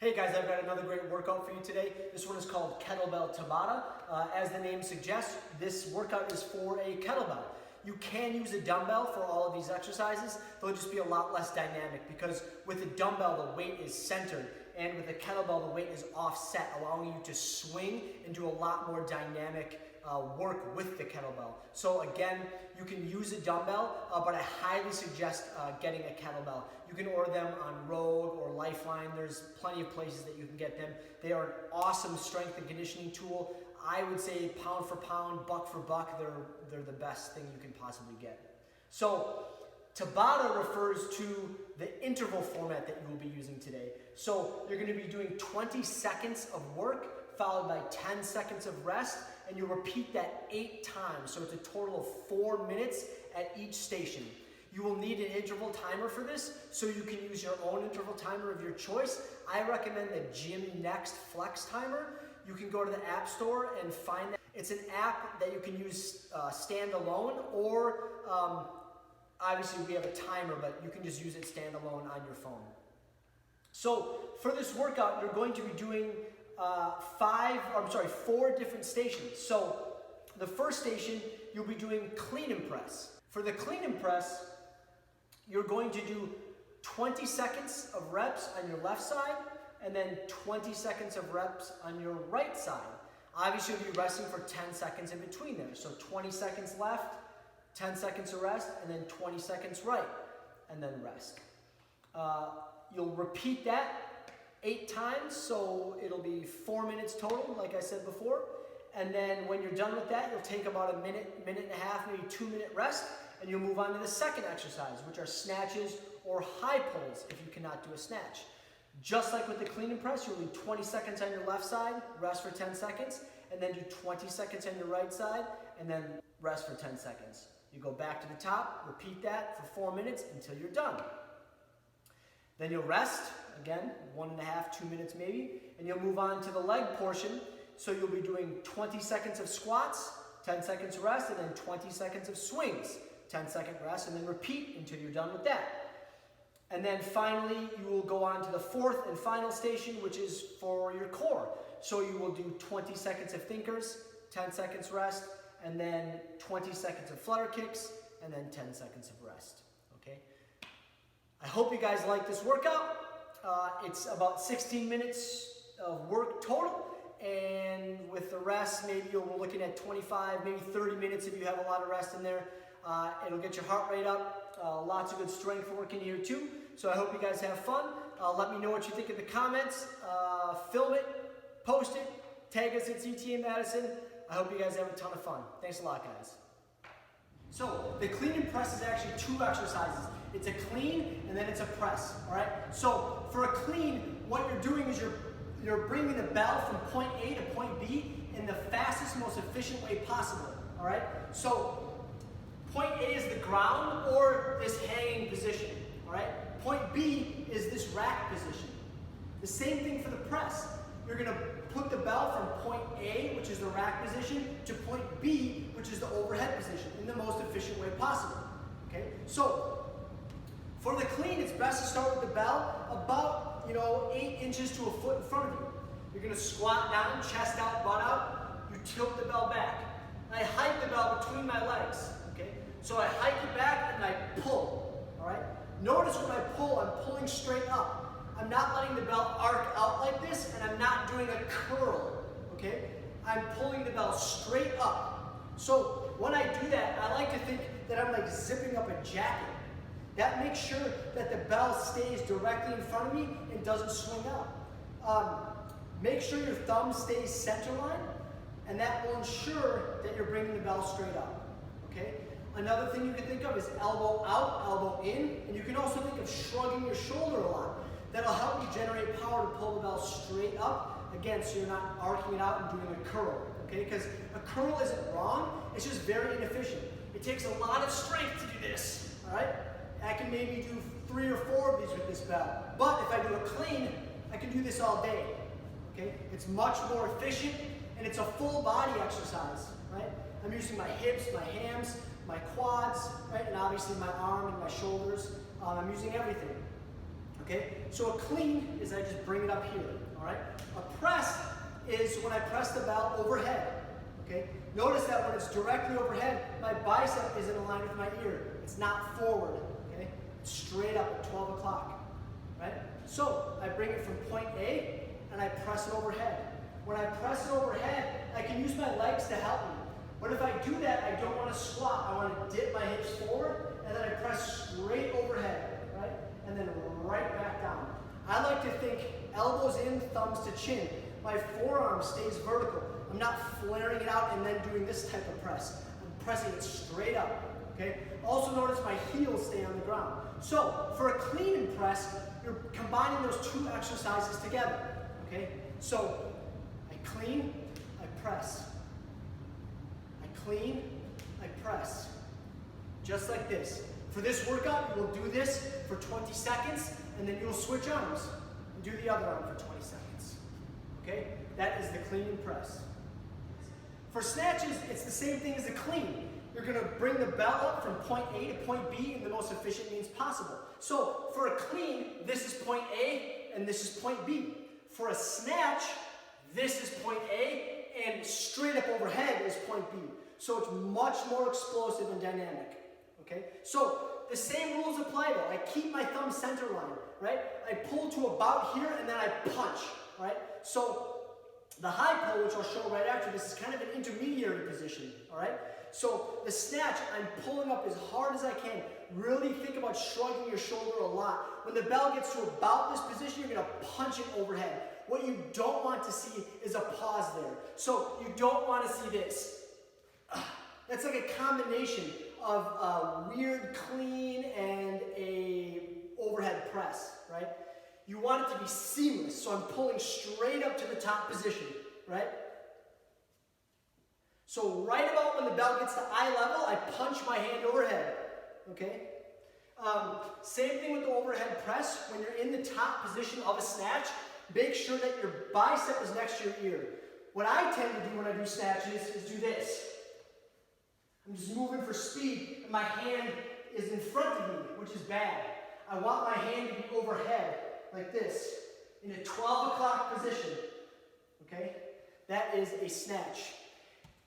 Hey guys, I've got another great workout for you today. This one is called Kettlebell Tabata. As the name suggests, this workout is for a kettlebell. You can use a dumbbell for all of these exercises. They'll just be a lot less dynamic because with a dumbbell, the weight is centered, and with a kettlebell, the weight is offset, allowing you to swing and do a lot more dynamic work with the kettlebell. So again, you can use a dumbbell, but I highly suggest getting a kettlebell. You can order them on Rogue or Lifeline. There's plenty of places that you can get them. They are an awesome strength and conditioning tool. I would say pound for pound, buck for buck, they're the best thing you can possibly get. So Tabata refers to the interval format that you will be using today. So you're going to be doing 20 seconds of work followed by 10 seconds of rest, and you'll repeat that 8 times. So it's a total of 4 minutes at each station. You will need an interval timer for this, so you can use your own interval timer of your choice. I recommend the Gym Next Flex Timer. You can go to the App Store and find that. It's an app that you can use standalone, or obviously we have a timer, but you can just use it standalone on your phone. So for this workout, you're going to be doing 4 different stations. So the first station, you'll be doing clean and press. For the clean and press, you're going to do 20 seconds of reps on your left side, and then 20 seconds of reps on your right side. Obviously, you'll be resting for 10 seconds in between there. So 20 seconds left, 10 seconds of rest, and then 20 seconds right, and then rest. You'll repeat that 8 times, so it'll be 4 minutes total, like I said before. And then when you're done with that, you'll take about a minute, minute and a half, maybe 2-minute rest, and you'll move on to the second exercise, which are snatches or high pulls if you cannot do a snatch. Just like with the clean and press, you'll do 20 seconds on your left side, rest for 10 seconds, and then do 20 seconds on your right side, and then rest for 10 seconds. You go back to the top, repeat that for 4 minutes until you're done. Then you'll rest, again, 1.5, 2 minutes maybe, and you'll move on to the leg portion. So you'll be doing 20 seconds of squats, 10 seconds rest, and then 20 seconds of swings, 10-second rest, and then repeat until you're done with that. And then finally, you will go on to the 4th and final station, which is for your core. So you will do 20 seconds of thinkers, 10 seconds rest, and then 20 seconds of flutter kicks, and then 10 seconds of rest, okay? I hope you guys like this workout. It's about 16 minutes of work total, and with the rest, maybe we're looking at 25, maybe 30 minutes if you have a lot of rest in there. It'll get your heart rate up. Lots of good strength work in here too. So I hope you guys have fun. Let me know what you think in the comments. Film it, post it, tag us at CTA Madison. I hope you guys have a ton of fun. Thanks a lot, guys. So the clean and press is actually 2 exercises. It's a clean and then it's a press, all right? So for a clean, what you're doing is you're bringing the bell from point A to point B in the fastest, most efficient way possible, all right? So point A is the ground or this hanging position, all right? Point B is this rack position. The same thing for the press. You're gonna put the bell from point A, which is the rack position, to point B, which is the overhead position, in the most efficient way possible, okay? So for the clean, it's best to start with the bell about 8 inches to a foot in front of you. You're gonna squat down, chest out, butt out. You tilt the bell back. I hike the bell between my legs, okay? So I hike it back and I pull, all right? Notice when I pull, I'm pulling straight up. I'm not letting the bell arc out like this, and I'm not doing a curl, okay? I'm pulling the bell straight up. So when I do that, I like to think that I'm like zipping up a jacket. That makes sure that the bell stays directly in front of me and doesn't swing out. Make sure your thumb stays center line, and that will ensure that you're bringing the bell straight up, okay? Another thing you can think of is elbow out, elbow in, and you can also think of shrugging your shoulder a lot. That'll help you generate power to pull the bell straight up, again, so you're not arcing it out and doing a curl, okay? Because a curl isn't wrong, it's just very inefficient. It takes a lot of strength to do this, all right? I can maybe do 3 or 4 of these with this bell. But if I do a clean, I can do this all day, okay? It's much more efficient, and it's a full body exercise, right? I'm using my hips, my hams, my quads, right? And obviously my arm and my shoulders. I'm using everything. Okay, so a clean is I just bring it up here, all right? A press is when I press the bell overhead, okay? Notice that when it's directly overhead, my bicep is in line with my ear. It's not forward, okay? It's straight up at 12 o'clock, right? So I bring it from point A and I press it overhead. When I press it overhead, I can use my legs to help me. But if I do that, I don't want to squat. I want to dip my hips forward and then I press straight overhead, right? And then right back down. I like to think elbows in, thumbs to chin. My forearm stays vertical. I'm not flaring it out and then doing this type of press. I'm pressing it straight up, okay? Also notice my heels stay on the ground. So for a clean and press, you're combining those two exercises together, okay? So I clean, I press. I clean, I press. Just like this. For this workout, you will do this for 20 seconds, and then you'll switch arms and do the other arm for 20 seconds. Okay? That is the clean and press. For snatches, it's the same thing as a clean. You're going to bring the bell up from point A to point B in the most efficient means possible. So for a clean, this is point A and this is point B. For a snatch, this is point A and straight up overhead is point B. So it's much more explosive and dynamic. Okay? So the same rules apply though. I keep my thumb center line, right? I pull to about here and then I punch, right? So the high pull, which I'll show right after this, is kind of an intermediary position, all right? So the snatch, I'm pulling up as hard as I can. Really think about shrugging your shoulder a lot. When the bell gets to about this position, you're gonna punch it overhead. What you don't want to see is a pause there. So you don't want to see this. That's like a combination of a weird clean and a overhead press, right? You want it to be seamless, so I'm pulling straight up to the top position, right? So right about when the bell gets to eye level, I punch my hand overhead, okay? Same thing with the overhead press. When you're in the top position of a snatch, make sure that your bicep is next to your ear. What I tend to do when I do snatches is do this. I'm just moving for speed, and my hand is in front of me, which is bad. I want my hand to be overhead, like this, in a 12 o'clock position, okay? That is a snatch.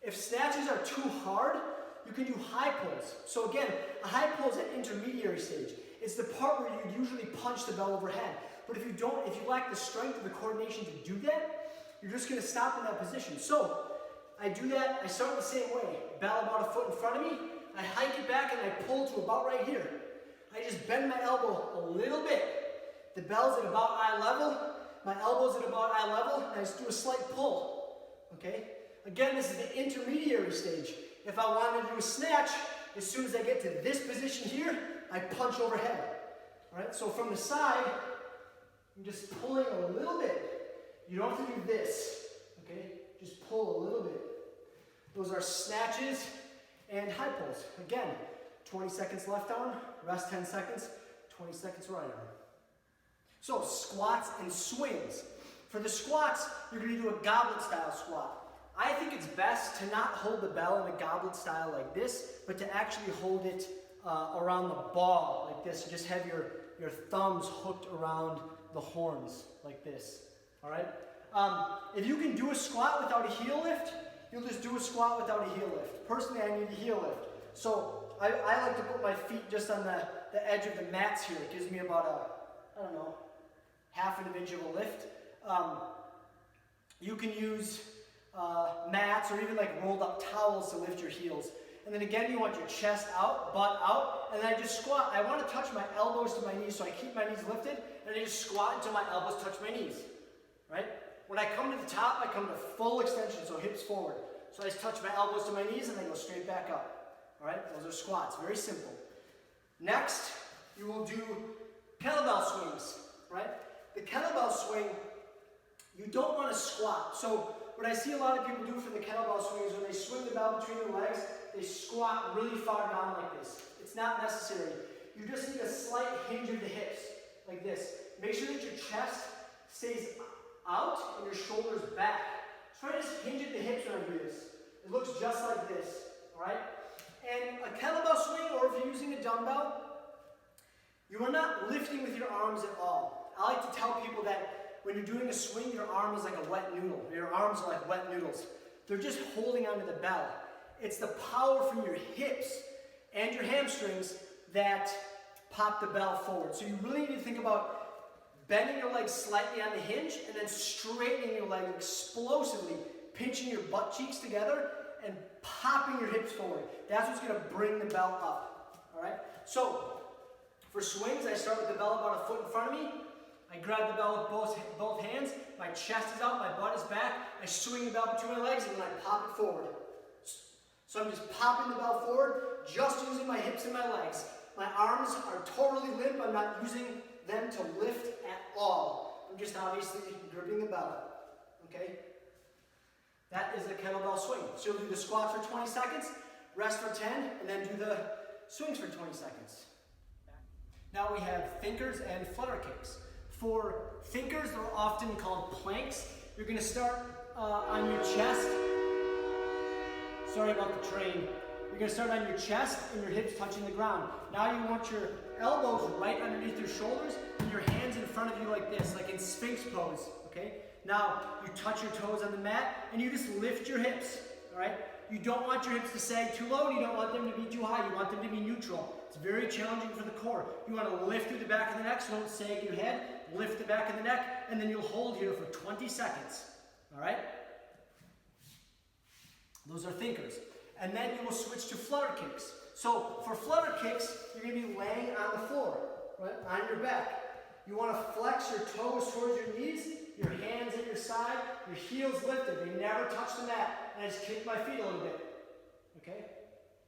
If snatches are too hard, you can do high pulls. So again, a high pull is at intermediary stage. It's the part where you usually punch the bell overhead. But if you lack the strength or the coordination to do that, you're just gonna stop in that position. So I do that, I start the same way. Bell about a foot in front of me, I hike it back and I pull to about right here. I just bend my elbow a little bit. The bell's at about eye level, my elbow's at about eye level, and I just do a slight pull, okay? Again, this is the intermediary stage. If I wanted to do a snatch, as soon as I get to this position here, I punch overhead, all right? So from the side, I'm just pulling a little bit. You don't have to do this, okay? Just pull a little bit. Those are snatches and high pulls. Again, 20 seconds left arm, rest 10 seconds, 20 seconds right arm. So squats and swings. For the squats, you're going to do a goblet style squat. I think it's best to not hold the bell in a goblet style like this, but to actually hold it around the ball like this. You just have your thumbs hooked around the horns like this, all right? If you can do a squat without a heel lift, you'll just do a squat without a heel lift. Personally, I need a heel lift. So I like to put my feet just on the edge of the mats here. It gives me about I don't know, half an inch of a lift. You can use mats or even like rolled up towels to lift your heels. And then again, you want your chest out, butt out, and then I just squat. I want to touch my elbows to my knees, so I keep my knees lifted, and I just squat until my elbows touch my knees, right? When I come to the top, I come to full extension, so hips forward. So I just touch my elbows to my knees and then go straight back up. All right, those are squats, very simple. Next, you will do kettlebell swings, right? The kettlebell swing, you don't want to squat. So what I see a lot of people do for the kettlebell swing is when they swing the bell between their legs, they squat really far down like this. It's not necessary. You just need a slight hinge of the hips, like this. Make sure that your chest stays out and your shoulders back. Try to just hinge at the hips when I do this. It looks just like this, all right? And a kettlebell swing, or if you're using a dumbbell, you are not lifting with your arms at all. I like to tell people that when you're doing a swing, your arm is like a wet noodle. Your arms are like wet noodles. They're just holding onto the bell. It's the power from your hips and your hamstrings that pop the bell forward. So you really need to think about bending your legs slightly on the hinge and then straightening your leg explosively, pinching your butt cheeks together and popping your hips forward. That's what's going to bring the bell up. All right? So for swings, I start with the bell about a foot in front of me. I grab the bell with both hands. My chest is out, my butt is back. I swing the bell between my legs and then I pop it forward. So I'm just popping the bell forward, just using my hips and my legs. My arms are totally limp. I'm not using them to lift at all. I'm just obviously gripping the bell. Okay? That is the kettlebell swing. So you'll do the squat for 20 seconds, rest for 10, and then do the swings for 20 seconds. Now we have thinkers and flutter kicks. For thinkers, they're often called planks. You're going to start on your chest. Sorry about the train. You're going to start on your chest and your hips touching the ground. Now you want your elbows right underneath your shoulders and your hands in front of you like this, like in Sphinx pose, okay? Now you touch your toes on the mat and you just lift your hips, all right? You don't want your hips to sag too low and you don't want them to be too high. You want them to be neutral. It's very challenging for the core. You want to lift through the back of the neck so don't sag your head. Lift the back of the neck and then you'll hold here for 20 seconds, all right? Those are thinkers. And then you will switch to flutter kicks. So for flutter kicks, you're going to be laying on the floor, right, on your back. You want to flex your toes towards your knees, your hands at your side, your heels lifted. They never touch the mat. And I just kick my feet a little bit. Okay?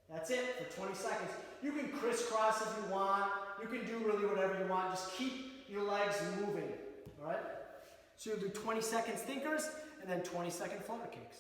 That's it for 20 seconds. You can crisscross if you want. You can do really whatever you want. Just keep your legs moving. All right? So you'll do 20 seconds thinkers and then 20-second flutter kicks.